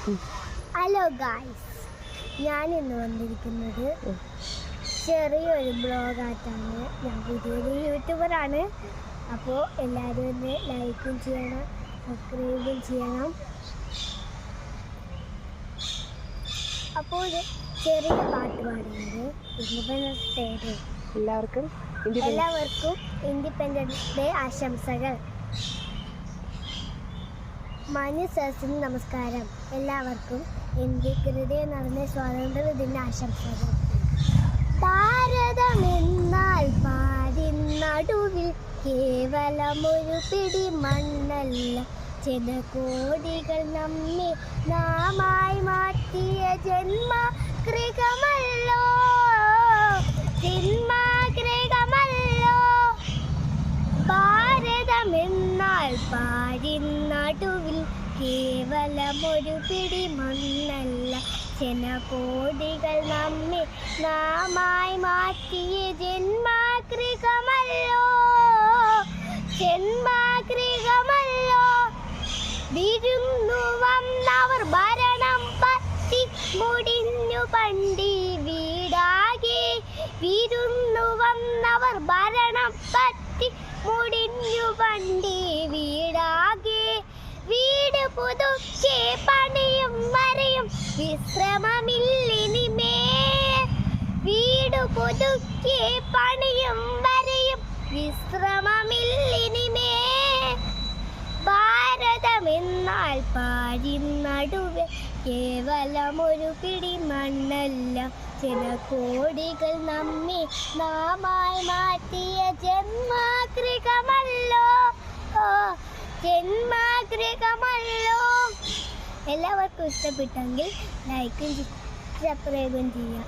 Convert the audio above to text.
Hello guys, ഞാൻ ഇന്ന് വന്നിരിക്കുന്നത് ചെറിയൊരു ബ്ലോഗായിട്ടാണ്. ഞാൻ പുതിയൊരു യൂട്യൂബറാണ്. അപ്പോൾ എല്ലാവരും ഒന്ന് ലൈക്കും ചെയ്യണം, സബ്സ്ക്രൈബും ചെയ്യണം. അപ്പോൾ ഒരു ചെറിയ പാട്ട് പാടുന്നത് ഇൻഡിപെൻഡൻസ് ഡേ. എല്ലാവർക്കും ഇൻഡിപെൻഡൻസ് ഡേ ആശംസകൾ. മാന്യ സദസ്സിന് നമസ്കാരം. എല്ലാവർക്കും എൻ്റെ ഹൃദയം നിറഞ്ഞ സ്വാതന്ത്ര്യദിന ആശംസകൾ. ഭാരതമെന്നാൽ പാരിനടുവിൽ കേവലമൊരു പിടി മണ്ണല്ല, ജനകോടികൾ നമ്മെ നാമായി മാറ്റിയ ജന്മഗൃഹമല്ലോ. ഭാരതമെന്നാൽ പാരിനടുവിൽ കേവലമൊരു പിടി മണ്ണല്ല, ജനകോടികൾ നമ്മെ നാമായി മാറ്റിയ ജന്മഗൃഹമല്ലോ. വിരുന്നു വന്നവർ ഭരണം പറ്റി മുടിഞ്ഞു പണ്ടി വീടാകെ. വിരുന്നു വന്നവർ ഭരണം പറ്റി മുടിഞ്ഞു പണ്ടി വീടാകെ. വീട് പുതുക്കെ പണിയും വരെയും വിശ്രമമില്ലിനിമേ. വീട് പുതുക്കെ പണിയും വരെയും വിശ്രമമില്ലിനിമേ. ഭാരതമെന്നാൽ പാരിനടുവെ കേവലമൊരു പിടി മണ്ണല്ല, ജനകോടികൾ നമ്മെ നാമായി മാറ്റിയ ജന്മഗൃഹമല്ലോ. എല്ലാവർക്കും ഇഷ്ടപ്പെട്ടെങ്കിൽ ലൈക്കും സബ്സ്ക്രൈബും ചെയ്യാം.